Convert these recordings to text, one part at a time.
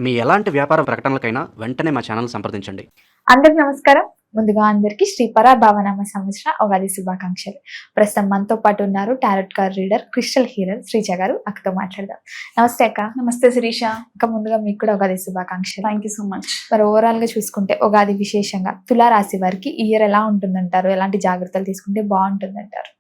మీ ఎలాంటి వ్యాపార ప్రకటనలకైనా వెంటనే మా ఛానల్ సంప్రదించండి. అందరికి నమస్కారం. ముందుగా అందరికి శ్రీ పరాభావనామ సంవత్సర ఉగాది శుభాకాంక్షలు. ప్రస్తుతం మనతో పాటు ఉన్నారు tarot card reader, crystal healer Sreeja గారు. అక్కతో మాట్లాడదాం. నమస్తే అక్క. నమస్తే శిరీష. అక్క, ముందుగా మీకు కూడా ఉగాది శుభాకాంక్షలు. Thank you so much. మరి ఓవరాల్ గా చూసుకుంటే ఉగాది విశేషంగా తులారాశి వారికి ఈ ఇయర్ ఎలా ఉంటుందంటారు? ఎలాంటి జాగ్రత్తలు తీసుకుంటే బాగుంటుందంటారు?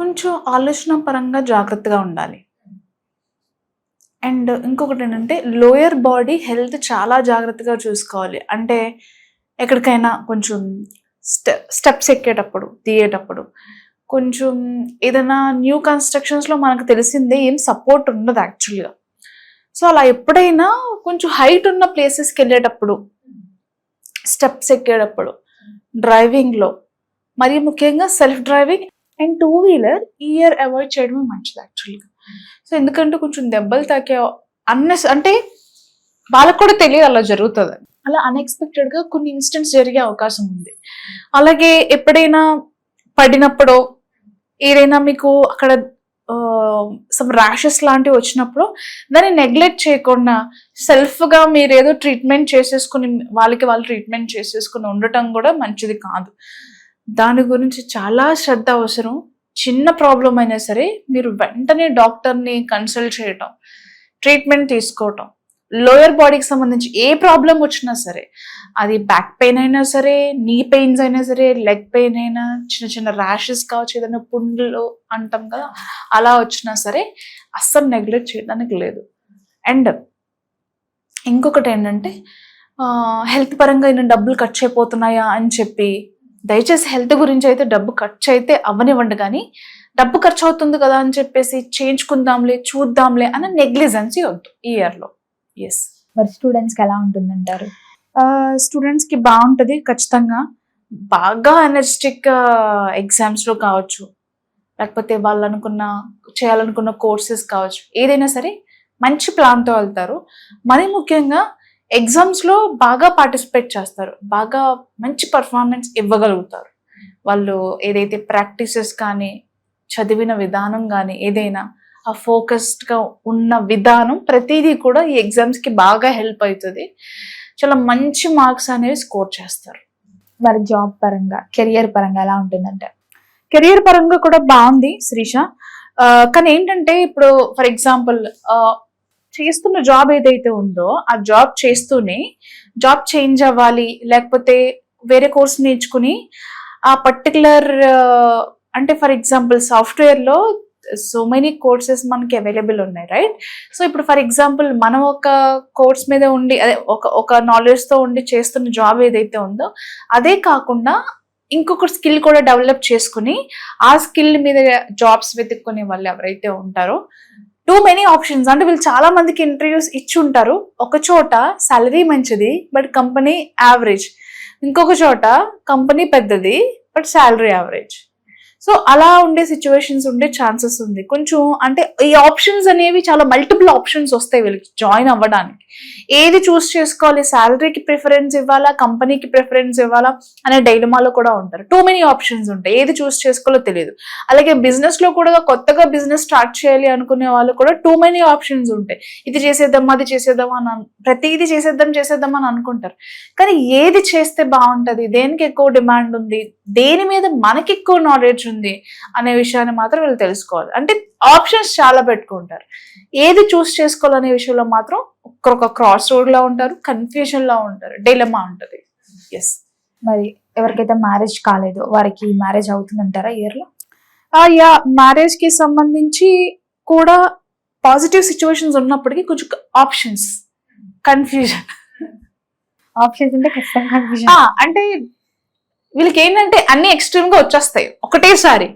కొంచెం ఆలోచన పరంగా జాగ్రత్తగా ఉండాలి. అండ్ ఇంకొకటి ఏంటంటే లోయర్ బాడీ హెల్త్ చాలా జాగ్రత్తగా చూసుకోవాలి. అంటే ఎక్కడికైనా కొంచెం స్టెప్స్ ఎక్కేటప్పుడు, దిగేటప్పుడు కొంచెం ఏదైనా న్యూ కన్స్ట్రక్షన్స్లో మనకు తెలిసిందే ఏం సపోర్ట్ ఉండదు యాక్చువల్గా. సో అలా ఎప్పుడైనా కొంచెం హైట్ ఉన్న ప్లేసెస్కి వెళ్ళేటప్పుడు, స్టెప్స్ ఎక్కేటప్పుడు, డ్రైవింగ్లో, మరీ ముఖ్యంగా self driving and two wheeler ఈ ఇయర్ అవాయిడ్ చేయడమే మంచిది యాక్చువల్గా. సో ఎందుకంటే కొంచెం దెబ్బలు తాకే అంటే వాళ్ళకు కూడా తెలియదు అలా జరుగుతుంది. అలా అన్ఎక్స్పెక్టెడ్గా కొన్ని ఇన్సిడెంట్స్ జరిగే అవకాశం ఉంది. అలాగే ఎప్పుడైనా పడినప్పుడు, ఏదైనా మీకు అక్కడ సమ్ ర్యాషెస్ లాంటివి వచ్చినప్పుడు దాన్ని నెగ్లెక్ట్ చేయకుండా సెల్ఫ్గా మీరు ఏదో ట్రీట్మెంట్ చేసేసుకుని వాళ్ళు ట్రీట్మెంట్ చేసేసుకుని ఉండటం కూడా మంచిది కాదు. దాని గురించి చాలా శ్రద్ధ అవసరం. చిన్న ప్రాబ్లం అయినా సరే మీరు వెంటనే డాక్టర్ని కన్సల్ట్ చేయటం, ట్రీట్మెంట్ తీసుకోవటం. లోయర్ బాడీకి సంబంధించి ఏ ప్రాబ్లం వచ్చినా సరే, అది బ్యాక్ పెయిన్ అయినా సరే, నీ పెయిన్స్ అయినా సరే, లెగ్ పెయిన్ అయినా, చిన్న చిన్న ర్యాషెస్ కావచ్చు, ఏదైనా పుండ్లు అంటాం కదా, అలా వచ్చినా సరే అస్సలు నెగ్లెక్ట్ చేయడానికి లేదు. అండ్ ఇంకొకటి ఏంటంటే హెల్త్ పరంగా అయినా డబ్బులు ఖర్చు అయిపోతున్నాయా అని చెప్పి దయచేసి హెల్త్ గురించి అయితే డబ్బు ఖర్చు అయితే అవ్వనివ్వండి. కానీ డబ్బు ఖర్చు అవుతుంది కదా అని చెప్పేసి చేయించుకుందాంలే, చూద్దాంలే అన్న నెగ్లిజెన్సీ వద్దు ఈ ఇయర్లో. ఎస్. మరి స్టూడెంట్స్కి ఎలా ఉంటుందంటారు? స్టూడెంట్స్కి బాగుంటుంది ఖచ్చితంగా. బాగా ఎనర్జెటిక్ ఎగ్జామ్స్లో కావచ్చు, లేకపోతే వాళ్ళు చేయాలనుకున్న కోర్సెస్ కావచ్చు, ఏదైనా సరే మంచి ప్లాన్తో వెళ్తారు. మరీ ముఖ్యంగా ఎగ్జామ్స్లో బాగా పార్టిసిపేట్ చేస్తారు, బాగా మంచి పర్ఫార్మెన్స్ ఇవ్వగలుగుతారు. వాళ్ళు ఏదైతే ప్రాక్టీసెస్ కానీ, చదివిన విధానం కానీ, ఏదైనా ఆ ఫోకస్డ్గా ఉన్న విధానం ప్రతిదీ కూడా ఈ ఎగ్జామ్స్కి బాగా హెల్ప్ అవుతుంది. చాలా మంచి మార్క్స్ అనేవి స్కోర్ చేస్తారు. మరి జాబ్ పరంగా, కెరియర్ పరంగా ఎలా ఉంటుందంటే? కెరియర్ పరంగా కూడా బాగుంది శ్రీష. కానీ ఏంటంటే ఇప్పుడు ఫర్ ఎగ్జాంపుల్ చేస్తున్న జాబ్ ఏదైతే ఉందో ఆ జాబ్ చేస్తూనే జాబ్ చేంజ్ అవ్వాలి, లేకపోతే వేరే కోర్స్ నేర్చుకుని ఆ పర్టికులర్ అంటే ఫర్ ఎగ్జాంపుల్ సాఫ్ట్వేర్లో సో మెనీ కోర్సెస్ మనకి అవైలబుల్ ఉన్నాయి, రైట్? సో ఇప్పుడు ఫర్ ఎగ్జాంపుల్ మనం ఒక కోర్స్ మీద ఉండి, అదే ఒక నాలెడ్జ్తో ఉండి చేస్తున్న జాబ్ ఏదైతే ఉందో అదే కాకుండా ఇంకొక స్కిల్ కూడా డెవలప్ చేసుకుని ఆ స్కిల్ మీద జాబ్స్ వెతుక్కునే వాళ్ళు ఎవరైతే ఉంటారో, టూ మెనీ ఆప్షన్స్. అంటే వీళ్ళు చాలా మందికి ఇంటర్వ్యూస్ ఇచ్చి ఉంటారు. ఒక చోట సాలరీ మంచిది బట్ కంపెనీ యావరేజ్, ఇంకొక చోట కంపెనీ పెద్దది బట్ శాలరీ యావరేజ్. సో అలా ఉండే సిచ్యువేషన్స్ ఉండే ఛాన్సెస్ ఉంది కొంచెం. అంటే ఈ ఆప్షన్స్ అనేవి చాలా మల్టిపుల్ ఆప్షన్స్ వస్తాయి వీళ్ళకి జాయిన్ అవ్వడానికి. ఏది చూస్ చేసుకోవాలి, శాలరీకి ప్రిఫరెన్స్ ఇవ్వాలా, కంపెనీకి ప్రిఫరెన్స్ ఇవ్వాలా అనే డైలమాలో కూడా ఉంటారు. టూ మెనీ ఆప్షన్స్ ఉంటాయి, ఏది చూస్ చేసుకోవాలో తెలియదు. అలాగే బిజినెస్లో కూడా కొత్తగా బిజినెస్ స్టార్ట్ చేయాలి అనుకునే వాళ్ళు కూడా టూ మెనీ ఆప్షన్స్ ఉంటాయి. ఇది చేసేద్దాం, అది చేసేద్దాం అని, ప్రతిదీ చేసేద్దాం అని అనుకుంటారు. కానీ ఏది చేస్తే బాగుంటుంది, దేనికి ఎక్కువ డిమాండ్ ఉంది, దేని మీద మనకి ఎక్కువ నాలెడ్జ్ ఉంది అనే విషయాన్ని మాత్రం వీళ్ళు తెలుసుకోవాలి. అంటే ఆప్షన్స్ చాలా పెట్టుకుంటారు, ఏది చూస్ చేసుకోవాలనే విషయంలో మాత్రం ఒక్కొక్క క్రాస్ రోడ్ లా ఉంటారు, కన్ఫ్యూజన్ లా ఉంటారు, డైలమా ఉంటుంది. ఎస్. మరి ఎవరికైతే మ్యారేజ్ కాలేదో వారికి మ్యారేజ్ అవుతుందంటారా ఇయర్ లో? యా, మ్యారేజ్ కి సంబంధించి కూడా పాజిటివ్ సిచ్యువేషన్స్ ఉన్నప్పటికీ కొంచెం ఆప్షన్స్ కన్ఫ్యూజన్ అంటే ఖచ్చితంగా కన్ఫ్యూజన్. అంటే వీళ్ళకి ఏంటంటే అన్ని ఎక్స్ట్రీమ్ గా వచ్చేస్తాయి ఒకటేసారి.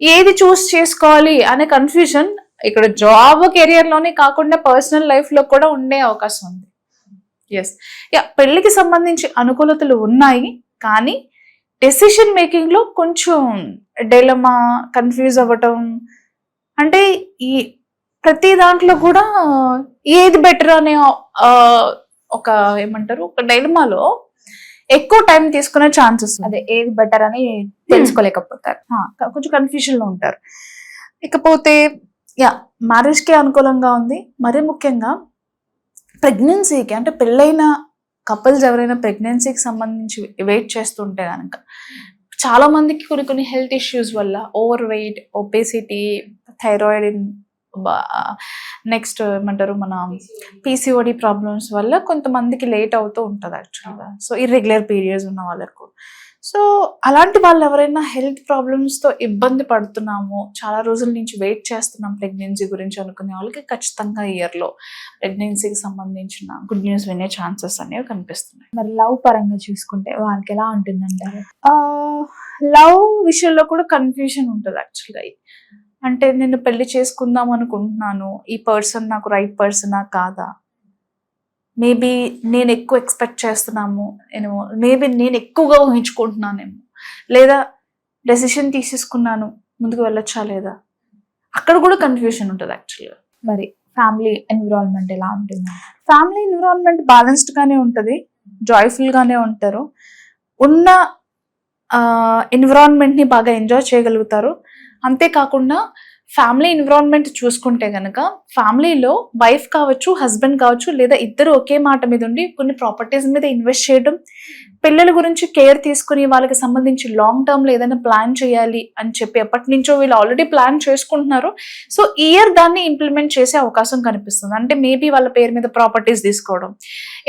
ఏది చూస్ చేసుకోవాలి అనే కన్ఫ్యూజన్ ఇక్కడ జాబ్ కెరియర్ లోనే కాకుండా పర్సనల్ లైఫ్ లో కూడా ఉండే అవకాశం ఉంది. ఎస్. యా, పెళ్లికి సంబంధించి అనుకూలతలు ఉన్నాయి, కానీ డెసిషన్ మేకింగ్ లో కొంచెం డైలమా, కన్ఫ్యూజ్ అవ్వటం. అంటే ఈ ప్రతి దాంట్లో కూడా ఏది బెటర్ అనే ఒక ఏమంటారు, ఒక డైలమాలో ఎక్కువ టైం తీసుకునే ఛాన్సెస్. అదే ఏది బెటర్ అని తెలుసుకోలేకపోతారు, కొంచెం కన్ఫ్యూజన్ లో ఉంటారు. ఇకపోతే యా, మ్యారేజ్ కి అనుకూలంగా ఉంది. మరీ ముఖ్యంగా ప్రెగ్నెన్సీకి అంటే పెళ్ళైన కపుల్స్ ఎవరైనా ప్రెగ్నెన్సీకి సంబంధించి వెయిట్ చేస్తుంటే కనుక చాలా మందికి కొన్ని హెల్త్ ఇష్యూస్ వల్ల over weight, obesity, thyroid, next ఏమంటారు మన పీసీఓడి ప్రాబ్లమ్స్ వల్ల కొంతమందికి లేట్ అవుతూ ఉంటుంది యాక్చువల్గా. సో ఇర్రెగ్యులర్ పీరియడ్స్ ఉన్న వాళ్ళకు. సో అలాంటి వాళ్ళు ఎవరైనా హెల్త్ ప్రాబ్లమ్స్తో ఇబ్బంది పడుతున్నాము, చాలా రోజుల నుంచి వెయిట్ చేస్తున్నాం ప్రెగ్నెన్సీ గురించి అనుకునే వాళ్ళకి ఖచ్చితంగా ఇయర్లో ప్రెగ్నెన్సీకి సంబంధించిన గుడ్ న్యూస్ వినే ఛాన్సెస్ అనేవి కనిపిస్తున్నాయి. మరి లవ్ పరంగా చూసుకుంటే వారికి ఎలా ఉంటుందంటారు? లవ్ విషయంలో కూడా కన్ఫ్యూజన్ ఉంటుంది యాక్చువల్గా. అంటే నేను పెళ్లి చేసుకుందాం అనుకుంటున్నాను, ఈ పర్సన్ నాకు రైట్ పర్సనా కాదా, మేబీ నేను ఎక్కువ ఎక్స్పెక్ట్ చేస్తున్నాము ఏమో, మేబీ నేను ఎక్కువగా ఊహించుకుంటున్నానేమో, లేదా డెసిషన్ తీసేసుకున్నాను ముందుకు వెళ్ళొచ్చా లేదా, అక్కడ కూడా కన్ఫ్యూజన్ ఉంటుంది యాక్చువల్గా. మరి ఫ్యామిలీ ఎన్విరాన్మెంట్ ఎలా ఉంటుంది? ఫ్యామిలీ ఎన్విరాన్మెంట్ బ్యాలెన్స్డ్గానే ఉంటుంది, జాయ్ఫుల్గానే ఉంటారు, ఉన్న ఎన్విరాన్మెంట్ని బాగా ఎంజాయ్ చేయగలుగుతారు. అంతేకాకుండా ఫ్యామిలీ ఎన్విరాన్మెంట్ చూసుకుంటే కనుక ఫ్యామిలీలో వైఫ్ కావచ్చు, హస్బెండ్ కావచ్చు, లేదా ఇద్దరు ఒకే మాట మీద ఉండి కొన్ని ప్రాపర్టీస్ మీద ఇన్వెస్ట్ చేయడం, పిల్లల గురించి కేర్ తీసుకుని వాళ్ళకి సంబంధించి లాంగ్ టర్మ్లో ఏదైనా ప్లాన్ చేయాలి అని చెప్పి ఎప్పటి నుంచో వీళ్ళు ఆల్రెడీ ప్లాన్ చేసుకుంటున్నారు. సో ఇయర్ దాన్ని ఇంప్లిమెంట్ చేసే అవకాశం కనిపిస్తుంది. అంటే మేబీ వాళ్ళ పేరు మీద ప్రాపర్టీస్ తీసుకోవడం,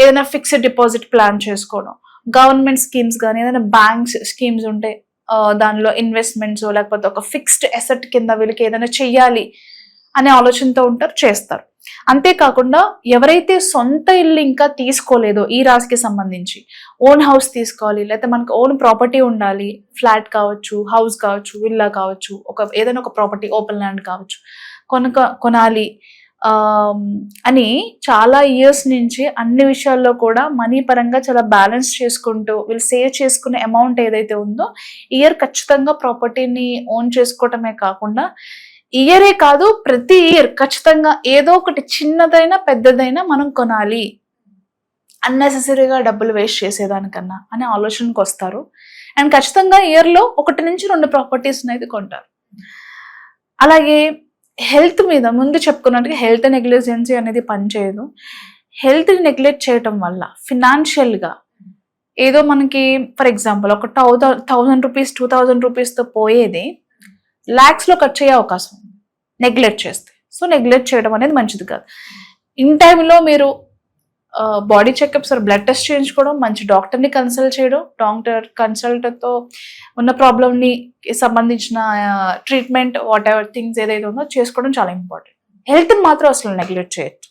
ఏదైనా ఫిక్స్డ్ డిపాజిట్ ప్లాన్ చేసుకోవడం, గవర్నమెంట్ స్కీమ్స్ కానీ ఏదైనా బ్యాంక్స్ స్కీమ్స్ ఉంటే దానిలో ఇన్వెస్ట్మెంట్స్, లేకపోతే ఒక ఫిక్స్డ్ అసెట్ కింద వీళ్ళకి ఏదైనా చెయ్యాలి అనే ఆలోచనతో ఉంటారు, చేస్తారు. అంతేకాకుండా ఎవరైతే సొంత ఇల్లు ఇంకా తీసుకోలేదో ఈ రాశికి సంబంధించి ఓన్ హౌస్ తీసుకోవాలి, లేకపోతే మనకు ఓన్ ప్రాపర్టీ ఉండాలి, ఫ్లాట్ కావచ్చు, హౌస్ కావచ్చు, విల్లా కావచ్చు, ఏదైనా ఒక ప్రాపర్టీ, ఓపెన్ ల్యాండ్ కావచ్చు, కొనాలి అని చాలా ఇయర్స్ నుంచి అన్ని విషయాల్లో కూడా మనీ పరంగా చాలా బ్యాలెన్స్ చేసుకుంటూ వీళ్ళు సేవ్ చేసుకునే అమౌంట్ ఏదైతే ఉందో ఇయర్ ఖచ్చితంగా ప్రాపర్టీని ఓన్ చేసుకోవటమే కాకుండా ఇయరే కాదు ప్రతి ఇయర్ ఖచ్చితంగా ఏదో ఒకటి చిన్నదైనా పెద్దదైనా మనం కొనాలి, అన్నెసెసరీగా డబ్బులు వేస్ట్ చేసేదానికన్నా అనే ఆలోచనకు వస్తారు. అండ్ ఖచ్చితంగా ఇయర్లో 1 నుంచి 2 ప్రాపర్టీస్ అనేది కొంటారు. అలాగే హెల్త్ మీద ముందు చెప్పుకున్నట్టుగా హెల్త్ నెగ్లిజెన్సీ అనేది పనిచేయదు. హెల్త్ నెగ్లెక్ట్ చేయటం వల్ల ఫినాన్షియల్గా ఏదో మనకి ఫర్ ఎగ్జాంపుల్ ఒక 1000 రూపీస్ 2000 రూపీస్తో పోయేది ల్యాక్స్లో ఖర్చు అయ్యే అవకాశం ఉంది నెగ్లెక్ట్ చేస్తే. సో నెగ్లెక్ట్ చేయడం అనేది మంచిది కాదు. ఇన్ టైంలో మీరు బాడీ చెకప్స్, బ్లడ్ టెస్ట్ చేయించుకోవడం, మంచి డాక్టర్ని కన్సల్ట్ చేయడం, డాక్టర్ కన్సల్ట్తో ఉన్న ప్రాబ్లమ్ని సంబంధించిన ట్రీట్మెంట్ వాట్ ఎవర్ థింగ్స్ ఏదైతే ఉందో చేసుకోవడం చాలా ఇంపార్టెంట్. హెల్త్ని మాత్రం అసలు నెగ్లెక్ట్ చేయొచ్చు.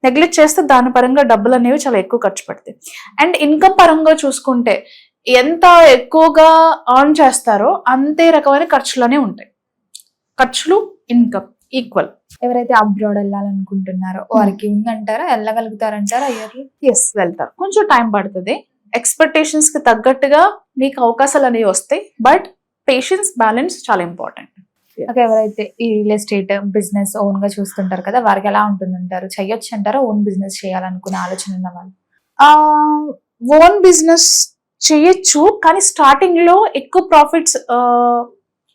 నెగ్లెక్ట్ చేస్తే దాని పరంగా డబ్బులు అనేవి చాలా ఎక్కువ ఖర్చు పడతాయి. అండ్ ఇన్కమ్ పరంగా చూసుకుంటే ఎంత ఎక్కువగా ఆన్ చేస్తారో అంతే రకమైన ఖర్చులనే ఉంటాయి. ఖర్చులు ఇన్కమ్ ఈక్వల్. ఎవరైతే అబ్రాడ్ వెళ్ళాలనుకుంటున్నారో వారికి ఉందంటారా, వెళ్ళగలుగుతారంటారా ఇయర్లీ? ఎస్, వెళ్తారు. కొంచెం టైం పడుతుంది, ఎక్స్పెక్టేషన్స్ కి తగ్గట్టుగా మీకు అవకాశాలు అనేవి వస్తాయి, బట్ పేషెన్స్, బ్యాలెన్స్ చాలా ఇంపార్టెంట్. ఓకే, ఎవరైతే ఈ రియల్ ఎస్టేట్ బిజినెస్ ఓన్ గా చూస్తుంటారు కదా వారికి ఎలా ఉంటుందంటారు? చెయ్యొచ్చు అంటారా ఓన్ బిజినెస్ చేయాలనుకునే ఆలోచన ఉన్న వాళ్ళు? ఓన్ బిజినెస్ చేయొచ్చు, కానీ స్టార్టింగ్ లో ఎక్కువ ప్రాఫిట్స్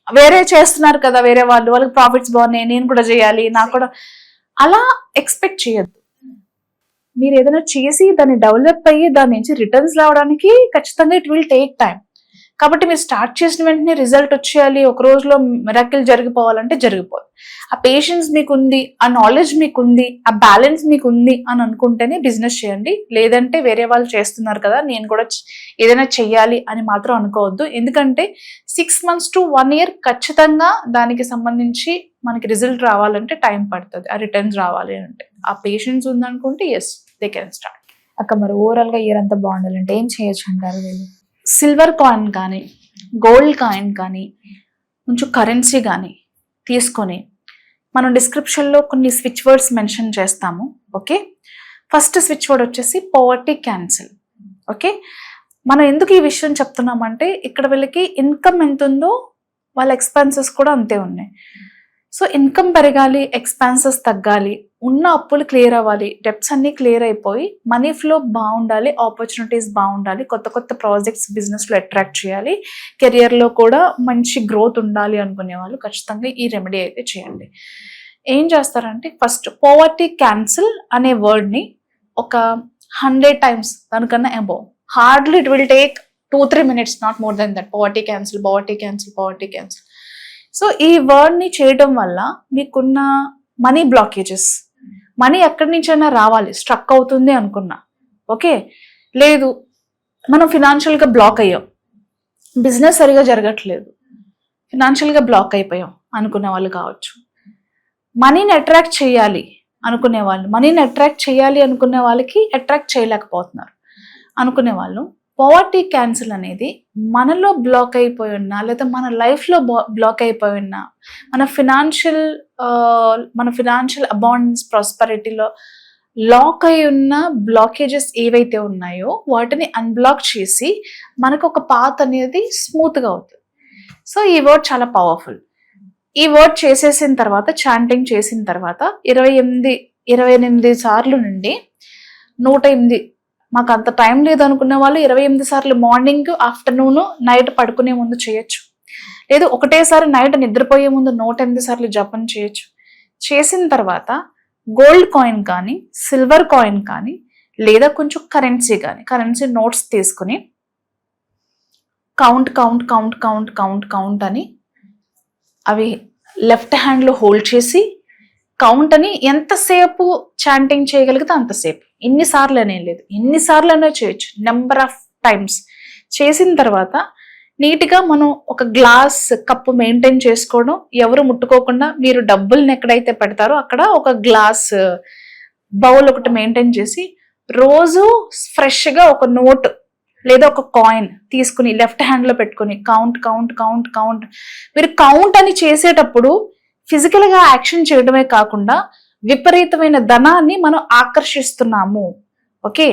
వేరే చేస్తున్నారు కదా, వేరే వాళ్ళకి ప్రాఫిట్స్ బాగున్నాయి, నేను కూడా చేయాలి, నాకు కూడా అలా ఎక్స్పెక్ట్ చేయొద్దు. మీరు ఏదైనా చేసి దాన్ని డెవలప్ అయ్యి దాని నుంచి రిటర్న్స్ రావడానికి ఖచ్చితంగా ఇట్ విల్ టేక్ టైం. కాబట్టి మీరు స్టార్ట్ చేసిన వెంటనే రిజల్ట్ వచ్చేయాలి, ఒక రోజులో మిరాకిల్ జరిగిపోవాలంటే జరిగిపోదు. ఆ పేషెన్స్ మీకు ఉంది, ఆ నాలెడ్జ్ మీకు ఉంది, ఆ బ్యాలెన్స్ మీకు ఉంది అని అనుకుంటేనే బిజినెస్ చేయండి. లేదంటే వేరే వాళ్ళు చేస్తున్నారు కదా నేను కూడా ఏదైనా చెయ్యాలి అని మాత్రం అనుకోవద్దు. ఎందుకంటే 6 months to 1 year ఖచ్చితంగా దానికి సంబంధించి మనకి రిజల్ట్ రావాలంటే టైం పడుతుంది, ఆ రిటర్న్స్ రావాలి అంటే. ఆ పేషెన్స్ ఉందనుకుంటే ఎస్ దే కెన్ స్టార్ట్. అక్క మరి ఓవరాల్ గా ఇయర్ అంతా బాగుండాలంటే ఏం చేయొచ్చు అంటారు? సిల్వర్ కాయిన్ కానీ, గోల్డ్ కాయిన్ కానీ, కొంచెం కరెన్సీ కానీ తీసుకొని మనం డిస్క్రిప్షన్లో కొన్ని స్విచ్ వర్డ్స్ మెన్షన్ చేస్తాము. ఓకే, ఫస్ట్ స్విచ్ వర్డ్ వచ్చేసి పావర్టీ క్యాన్సిల్. ఓకే, మనం ఎందుకు ఈ విషయం చెప్తున్నామంటే ఇక్కడ వీళ్ళకి ఇన్కమ్ ఎంత ఉందో వాళ్ళ ఎక్స్పెన్సెస్ కూడా అంతే ఉన్నాయి. సో ఇన్కమ్ పెరగాలి, ఎక్స్పెన్సెస్ తగ్గాలి, ఉన్న అప్పులు క్లియర్ అవ్వాలి, డెప్స్ అన్ని క్లియర్ అయిపోయి మనీ ఫ్లో బాగుండాలి, ఆపర్చునిటీస్ బాగుండాలి, కొత్త కొత్త ప్రాజెక్ట్స్ బిజినెస్లో అట్రాక్ట్ చేయాలి, కెరియర్లో కూడా మంచి గ్రోత్ ఉండాలి అనుకునే వాళ్ళు ఖచ్చితంగా ఈ రెమెడీ అయితే చేయండి. ఏం చేస్తారంటే ఫస్ట్ పావర్టీ క్యాన్సిల్ అనే వర్డ్ని ఒక 100 times దానికన్నా above. Hardly it will take 2-3 minutes, not more than that. Poverty cancel. So ఈ వర్డ్ని చేయడం వల్ల మీకున్న మనీ బ్లాకేజెస్, మనీ ఎక్కడి నుంచైనా రావాలి, స్ట్రక్ అవుతుంది అనుకున్నా, ఓకే, లేదు మనం ఫినాన్షియల్గా బ్లాక్ అయ్యాం, బిజినెస్ సరిగా జరగట్లేదు, ఫినాన్షియల్గా బ్లాక్ అయిపోయాం అనుకునే వాళ్ళు కావచ్చు. మనీని అట్రాక్ట్ చేయాలి అనుకునే వాళ్ళకి అట్రాక్ట్ చేయలేకపోతున్నారు అనుకునే వాళ్ళు, పావర్టీ క్యాన్సిల్ అనేది మనలో బ్లాక్ అయిపోయి ఉన్నా లేదా మన లైఫ్లో బ్లాక్ అయిపోయి ఉన్నా, మన ఫినాన్షియల్ అబాండెన్స్ ప్రాస్పరిటీలో లాక్ అయి ఉన్న బ్లాకేజెస్ ఏవైతే ఉన్నాయో వాటిని అన్బ్లాక్ చేసి మనకు ఒక పాత్ అనేది స్మూత్గా అవుతుంది. సో ఈ వర్డ్ చాలా పవర్ఫుల్. ఈ వర్డ్ చేసేసిన తర్వాత, చాంటింగ్ చేసిన తర్వాత 28 సార్లు నుండి 108, మాకు అంత టైం లేదు అనుకునే వాళ్ళు 28 సార్లు మార్నింగ్, ఆఫ్టర్నూన్, నైట్ పడుకునే ముందు చేయొచ్చు. లేదు ఒకటేసారి నైట్ నిద్రపోయే ముందు 108 సార్లు జపం చేయొచ్చు. చేసిన తర్వాత గోల్డ్ కాయిన్ కానీ, సిల్వర్ కాయిన్ కానీ, లేదా కొంచెం కరెన్సీ నోట్స్ తీసుకుని కౌంట్ అని అవి లెఫ్ట్ హ్యాండ్లో హోల్డ్ చేసి కౌంట్ అని ఎంతసేపు చాంటింగ్ చేయగలిగితే అంతసేపు, ఎన్నిసార్లు అనేం లేదు, ఎన్నిసార్లు అయినా చేయొచ్చు, నెంబర్ ఆఫ్ టైమ్స్. చేసిన తర్వాత నీట్గా మనం ఒక గ్లాస్ కప్పు మెయింటైన్ చేసుకోవడం, ఎవరు ముట్టుకోకుండా మీరు డబ్బుల్ని ఎక్కడైతే పెడతారో అక్కడ ఒక గ్లాస్ బౌల్ ఒకటి మెయింటైన్ చేసి రోజు ఫ్రెష్గా ఒక నోట్ లేదా ఒక కాయిన్ తీసుకుని లెఫ్ట్ హ్యాండ్లో పెట్టుకుని కౌంట్. మీరు కౌంట్ అని చేసేటప్పుడు ఫిజికల్గా యాక్షన్ చేయడమే కాకుండా విపరీతమైన ధనాన్ని మనం ఆకర్షిస్తున్నాము. ఓకే,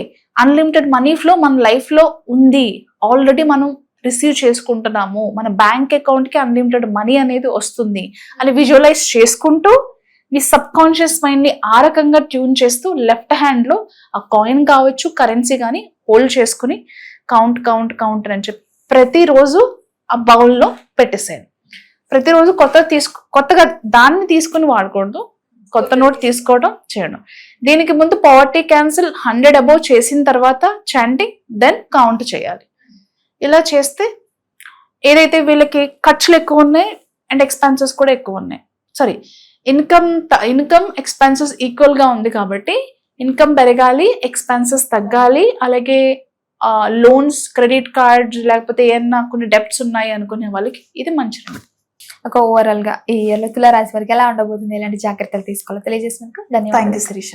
అన్లిమిటెడ్ మనీ ఫ్లో మన లైఫ్లో ఉంది, ఆల్రెడీ మనం రిసీవ్ చేసుకుంటున్నాము, మన బ్యాంక్ అకౌంట్కి అన్లిమిటెడ్ మనీ అనేది వస్తుంది అని విజువలైజ్ చేసుకుంటూ మీ సబ్ కాన్షియస్ మైండ్ని ఆ రకంగా ట్యూన్ చేస్తూ లెఫ్ట్ హ్యాండ్లో ఆ కాయిన్ కావచ్చు, కరెన్సీ కానీ హోల్డ్ చేసుకుని కౌంట్ అని చెప్పి ప్రతిరోజు ఆ బౌల్లో పెట్టేసేయండి. ప్రతిరోజు కొత్తగా దాన్ని తీసుకుని వాడకూడదు, కొత్త నోట్ తీసుకోవడం చేయడం. దీనికి ముందు పావర్టీ క్యాన్సిల్ 100 అబౌవ్ చేసిన తర్వాత చాంటింగ్, దెన్ కౌంట్ చేయాలి. ఇలా చేస్తే ఏదైతే వీళ్ళకి ఖర్చులు ఎక్కువ ఉన్నాయి అండ్ ఎక్స్పెన్సెస్ కూడా ఎక్కువ ఉన్నాయి, సారీ ఇన్కమ్ ఎక్స్పెన్సెస్ ఈక్వల్గా ఉంది కాబట్టి ఇన్కమ్ పెరగాలి, ఎక్స్పెన్సెస్ తగ్గాలి, అలాగే లోన్స్, క్రెడిట్ కార్డ్స్ లేకపోతే ఏమన్నా కొన్ని డెప్ట్స్ ఉన్నాయి అనుకునే వాళ్ళకి ఇది మంచి రెమెడీ. ఒక ఓవరాల్ గా ఈ ఇయర్లో తులారాశి వారికి ఎలా ఉండబోతుంది, ఎలాంటి జాగ్రత్తలు తీసుకోవాలో తెలియజేసినందుకు ధన్యవాదాలు. Thank you Sirisha.